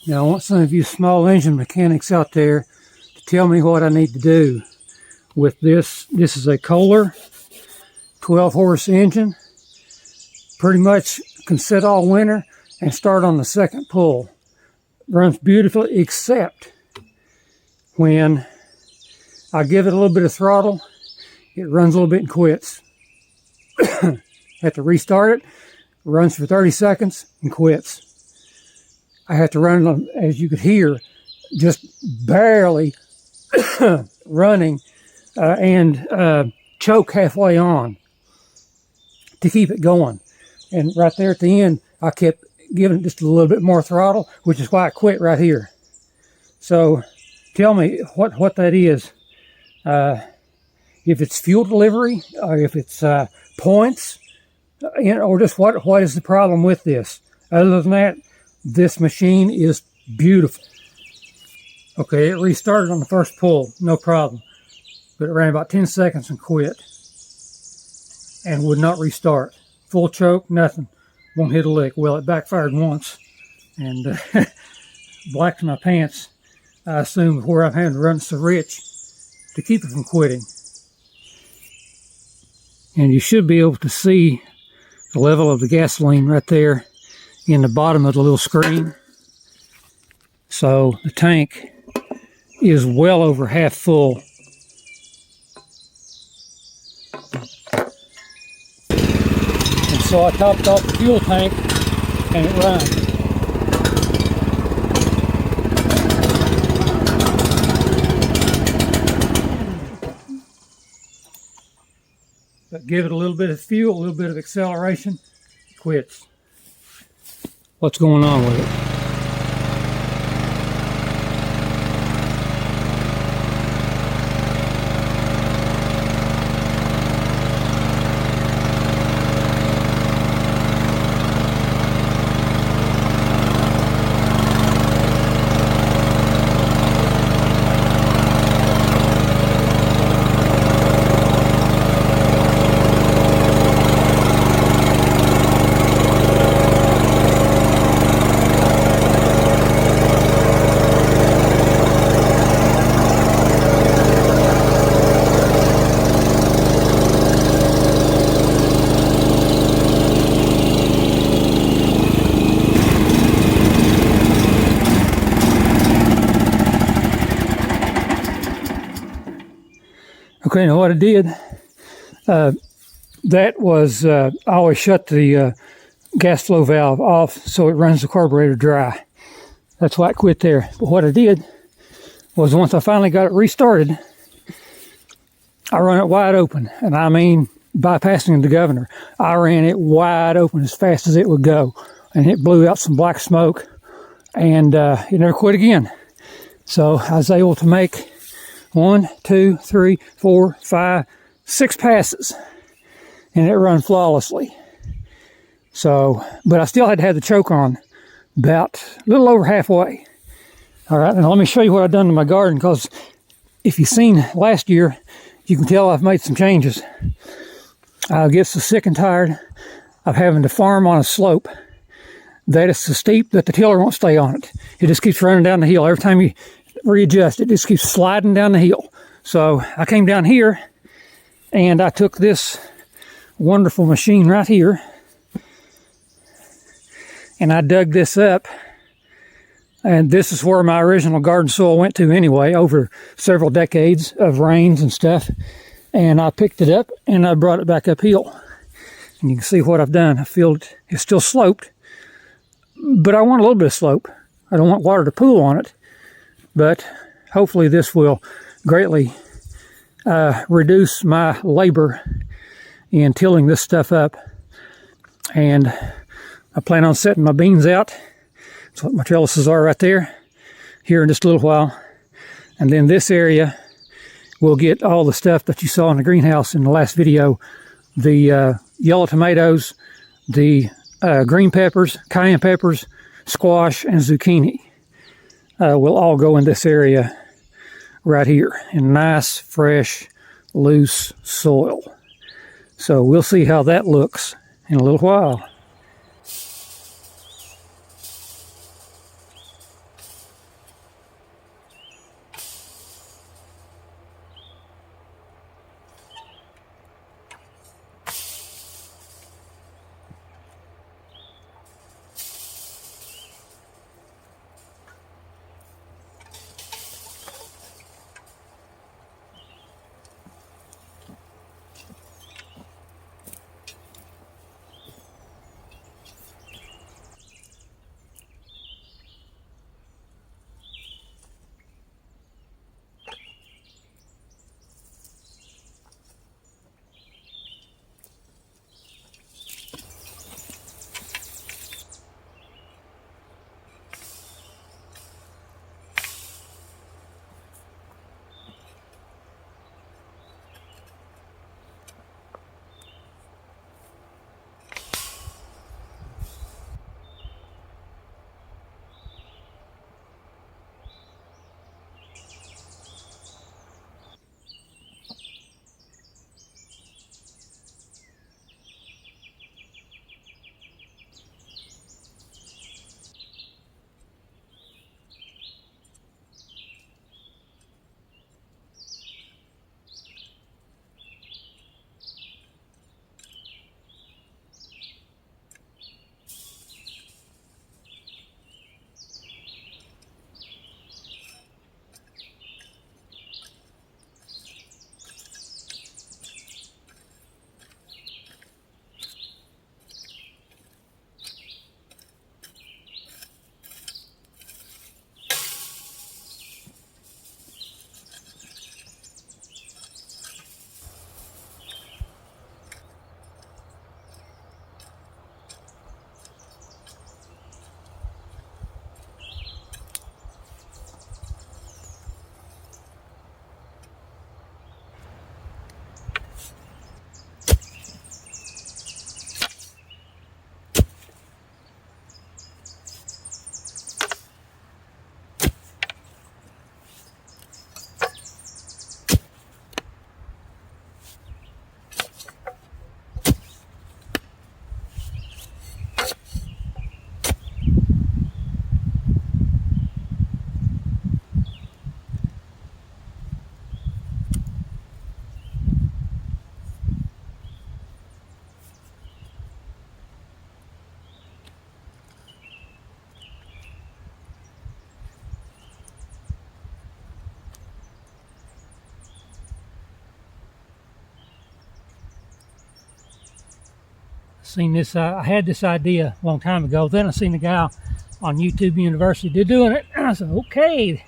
Now I want some of you small engine mechanics out there to tell me what I need to do with this. This is a Kohler 12-horse engine. Pretty much can sit all winter and start on the second pull. Runs beautifully, except when I give it a little bit of throttle, it runs a little bit and quits. Have to restart it, runs for 30 seconds and quits. I have to run it, as you could hear, just barely running and choke halfway on to keep it going. And right there at the end, I kept giving it just a little bit more throttle, which is why I quit right here. So tell me what that is. If it's fuel delivery, or if it's points, or just what is the problem with this? Other than that, this machine is beautiful. Okay, it restarted on the first pull, no problem. But it ran about 10 seconds and quit. And would not restart. Full choke, nothing. Won't hit a lick. Well, it backfired once. And blacked my pants, I assume, where I've had to run so rich to keep it from quitting. And you should be able to see the level of the gasoline right there in the bottom of the little screen. So the tank is well over half full. And so I topped off the fuel tank and it runs. But give it a little bit of fuel, a little bit of acceleration, it quits. What's going on with it? Okay, now what I did, that was, I always shut the gas flow valve off so it runs the carburetor dry. That's why it quit there. But what I did was once I finally got it restarted, I run it wide open. And I mean, bypassing the governor. I ran it wide open as fast as it would go. And it blew out some black smoke. And it never quit again. So I was able to make 1, 2, 3, 4, 5, 6 passes, and it run flawlessly. So, but I still had to have the choke on about a little over halfway. All right, now let me show you what I've done to my garden, because if you've seen last year, you can tell I've made some changes. I get so sick and tired of having to farm on a slope that it's so steep that the tiller won't stay on it. It just keeps running down the hill. Every time you readjust, it just keeps sliding down the hill. So I came down here and I took this wonderful machine right here and I dug this up, and this is where my original garden soil went to anyway, over several decades of rains and stuff. And I picked it up and I brought it back uphill, and you can see what I've done. I filled it. It's still sloped, but I want a little bit of slope. I don't want water to pool on it. But hopefully this will greatly reduce my labor in tilling this stuff up. And I plan on setting my beans out. That's what my trellises are right there, here in just a little while. And then this area will get all the stuff that you saw in the greenhouse in the last video. The yellow tomatoes, the green peppers, cayenne peppers, squash, and zucchini. Will all go in this area right here in nice, fresh, loose soil. So we'll see how that looks in a little while. Seen this, I had this idea a long time ago. Then I seen a guy on YouTube University doing it. And I said, okay,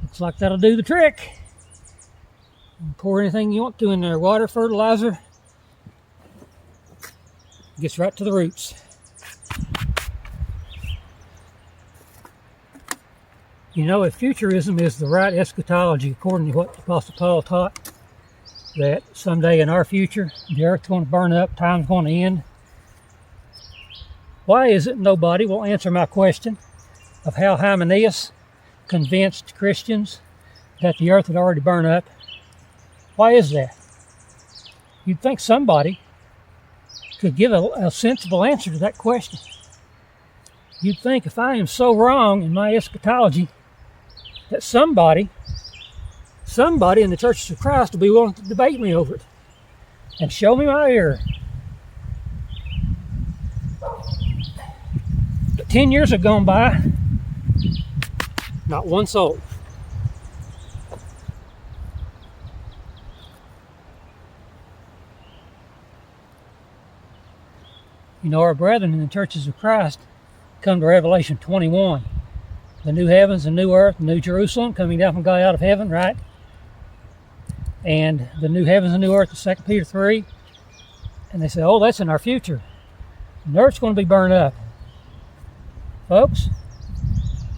looks like that'll do the trick. Pour anything you want to in there, water, fertilizer. Gets right to the roots. You know, if futurism is the right eschatology, according to what the Apostle Paul taught, that someday in our future, the earth's going to burn up, time's going to end, why is it nobody will answer my question of how Hymenaeus convinced Christians that the earth had already burned up? Why is that? You'd think somebody could give a sensible answer to that question. You'd think if I am so wrong in my eschatology that somebody in the churches of Christ will be willing to debate me over it and show me my error. But 10 years have gone by, not one soul. You know, our brethren in the churches of Christ come to Revelation 21. The new heavens and new earth, New Jerusalem coming down from God out of heaven, right? And the new heavens and new earth, 2 Peter 3. And they say, oh, that's in our future. And the earth's going to be burned up. Folks,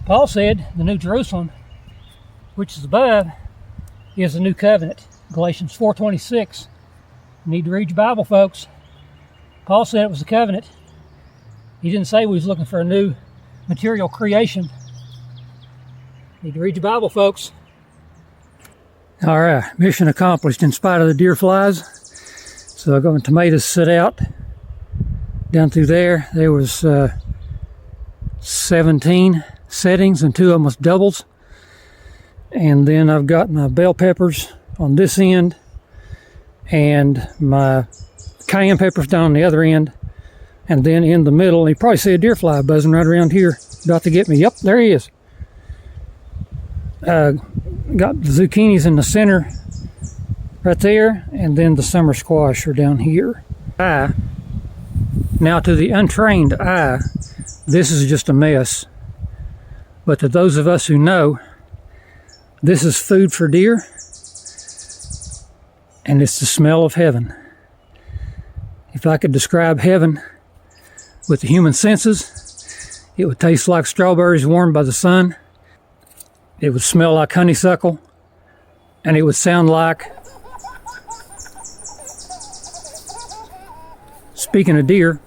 Paul said the New Jerusalem, which is above, is the new covenant. Galatians 4:26. You need to read your Bible, folks. Paul said it was a covenant. He didn't say we was looking for a new material creation. You need to read your Bible, folks. All right, mission accomplished in spite of the deer flies. So I got my tomatoes set out down through there. There was 17 settings and 2 of them was doubles. And then I've got my bell peppers on this end and my cayenne peppers down on the other end, and then in the middle, you probably see a deer fly buzzing right around here, about to get me. Yep, there he is. Got the zucchinis in the center right there, and then the summer squash are down here. Now to the untrained eye, this is just a mess. But to those of us who know, this is food for deer, and it's the smell of heaven. If I could describe heaven with the human senses, it would taste like strawberries warmed by the sun. It would smell like honeysuckle, and it would sound like, speaking of deer,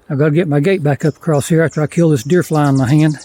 I've got to get my gate back up across here after I kill this deer fly in my hand.